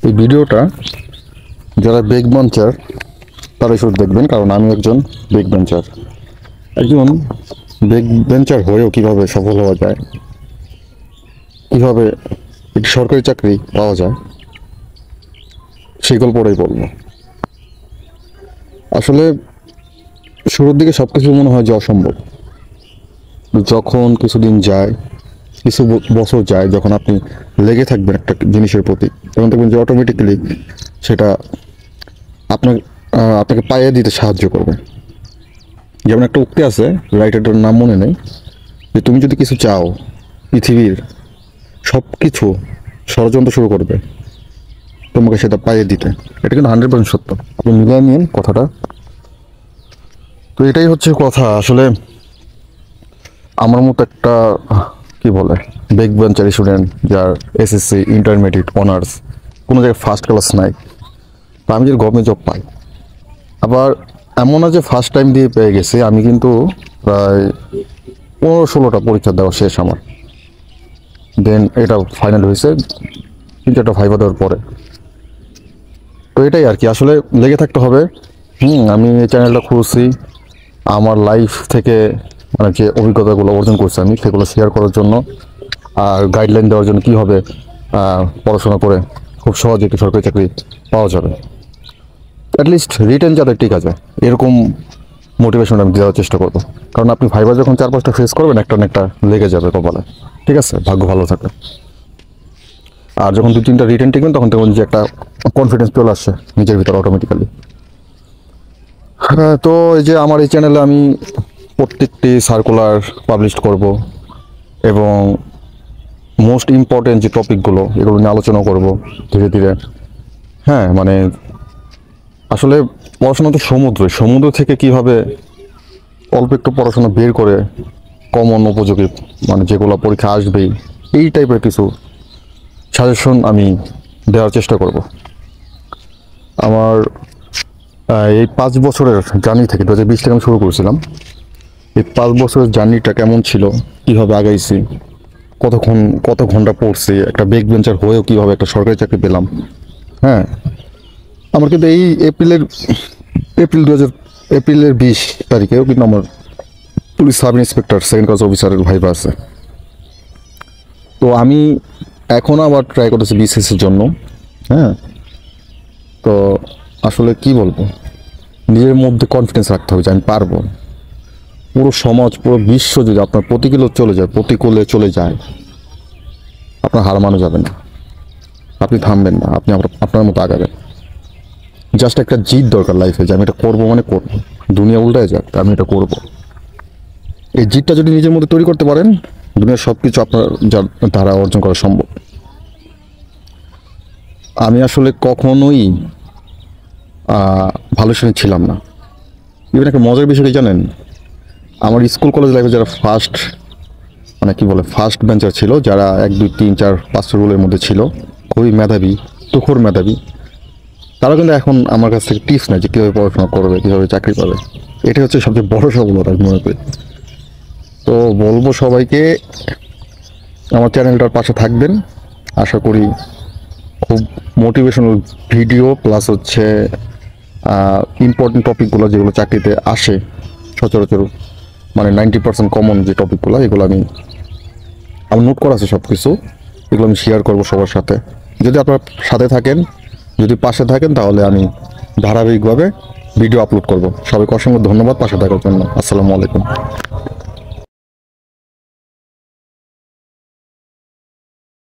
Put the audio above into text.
এই ভিডিওটা যারা বেক বেঞ্চার তারাই শুধু দেখবেন, কারণ আমি একজন বেক বেঞ্চার। একজন বেক বেঞ্চার হয়েও কীভাবে সফল হওয়া যায়, কীভাবে একটি সরকারি চাকরি পাওয়া যায়, সেই গল্পটাই বলবো। আসলে শুরুর দিকে সব কিছু মনে হয় যে অসম্ভব। যখন কিছুদিন যায়, কিছু বছর যায়, যখন আপনি লেগে থাকবেন একটা জিনিসের প্রতি, তখন দেখবেন যে অটোমেটিক্যালি সেটা আপনাকে পাইয়ে দিতে সাহায্য করবে। যেমন একটা উক্তি আছে, রাইটারটার নাম মনে নেই, যে তুমি যদি কিছু চাও, পৃথিবীর সব কিছু ষড়যন্ত্র শুরু করবে তোমাকে সেটা পাইয়ে দিতে। এটা কিন্তু 100% সত্য। আপনি মিলিয়ে নিন কথাটা। তো এটাই হচ্ছে কথা। আসলে আমার মতো একটা কি বলে বেক বেঞ্চার স্টুডেন্ট, যার এসএসসি, ইন্টারমিডিয়েট, অনার্স, কোনো জায়গায় ফার্স্ট ক্লাস নাই, তো আমি যদি গভর্নমেন্ট জব পাই, আবার এমন না যে ফার্স্ট টাইম দিয়ে পেয়ে গেছি, আমি কিন্তু প্রায় 15-16টা পরীক্ষা দেওয়া শেষ আমার। দেন এটা ফাইনাল হয়েছে 3-4টা ভাইভা দেওয়ার পরে। তো এটাই আর কি, আসলে লেগে থাকতে হবে। আমি এই চ্যানেলটা খুলছি আমার লাইফ থেকে, মানে যে অভিজ্ঞতাগুলো অর্জন করছি আমি, সেগুলো শেয়ার করার জন্য, আর গাইডলাইন দেওয়ার জন্য কীভাবে পড়াশোনা করে খুব সহজে একটি সরকারি চাকরি পাওয়া যাবে, অ্যাটলিস্ট রিটেন যাতে ঠিক আছে, এরকম মোটিভেশন আমি দেওয়ার চেষ্টা করবো। কারণ আপনি ভাইবা যখন 4-5টা ফেস করবেন, একটা না একটা লেগে যাবে কপালে, ঠিক আছে, ভাগ্য ভালো থাকে। আর যখন 2-3টা রিটেন টিকবেন, তখন দেখবেন যে একটা কনফিডেন্স চলে আসছে নিজের ভিতরে অটোমেটিক্যালি। হ্যাঁ, তো এই যে আমার এই চ্যানেলে আমি প্রত্যেকটি সার্কুলার পাবলিশ করব, এবং মোস্ট ইম্পর্টেন্ট যে টপিকগুলো, এগুলো নিয়ে আলোচনা করব ধীরে ধীরে। হ্যাঁ, মানে আসলে পড়াশোনা তো সমুদ্র থেকে কিভাবে অল্প একটু পড়াশোনা বের করে কমন উপযোগী, মানে যেগুলো পরীক্ষা আসবেই, এই টাইপের কিছু সাজেশন আমি দেওয়ার চেষ্টা করব। আমার এই 5 বছরের জার্নি থেকে 2020 থেকে আমি শুরু করেছিলাম। এই 5 বছরের জার্নিটা কেমন ছিল, কীভাবে আগাইছি, কত ঘন্টা পড়ছি, একটা বেক বেঞ্চার হয়েও কীভাবে একটা সরকারি চাকরি পেলাম। হ্যাঁ, আমার কিন্তু এই এপ্রিলের 20 তারিখেও কিন্তু আমার police sub inspector second class অফিসারের ভাইবা আছে। তো আমি এখন আবার ট্রাই করতেছি বিসিএসের জন্য। হ্যাঁ, তো আসলে কি বলবো, নিজের মধ্যে কনফিডেন্স রাখতে হবে যে আমি পারবো। পুরো সমাজ, পুরো বিশ্ব যদি আপনার প্রতিকূলে চলে যায়, আপনার হার মানা যাবে না, আপনি থামবেন না, আপনি আপনার মতো আগাবেন। জাস্ট একটা জিদ দরকার লাইফে, যে আমি এটা করবো, মানে করবো, দুনিয়া উল্টায় যাক, আমি এটা করবো। এই জিদটা যদি নিজের মধ্যে তৈরি করতে পারেন, দুনিয়ার সব কিছু আপনার দ্বারা অর্জন করা সম্ভব। আমি আসলে কখনোই ভালো শ্রেণী ছিলাম না। ইভেন একটা মজার বিষয় কি জানেন, আমার স্কুল কলেজ লাইফে যারা ফার্স্ট বেঞ্চার ছিল, যারা 1, 2, 3, 4, 5 রুলের মধ্যে ছিল, খুবই মেধাবী, তুখোর মেধাবী, তারা কিন্তু এখন আমার কাছ থেকে টিপস নেয় যে কীভাবে পড়াশোনা করবে, কীভাবে চাকরি পাবে। এটা হচ্ছে সবচেয়ে বড় সফলতা আমি মনে করি। তো বলবো সবাইকে, আমার চ্যানেলটার পাশে থাকবেন। আশা করি খুব মোটিভেশনাল ভিডিও, প্লাস হচ্ছে ইম্পর্টেন্ট টপিকগুলো যেগুলো চাকরিতে আসে সচরাচর, মানে 90% কমন যে টপিকগুলো, এগুলো আমার নোট করা আছে সব কিছু, এগুলো আমি শেয়ার করবো সবার সাথে। যদি আপনার সাথে থাকেন, যদি পাশে থাকেন, তাহলে আমি ধারাবাহিকভাবে ভিডিও আপলোড করব। সবাইকে অসংখ্য ধন্যবাদ পাশে থাকার জন্য। আসসালামু আলাইকুম।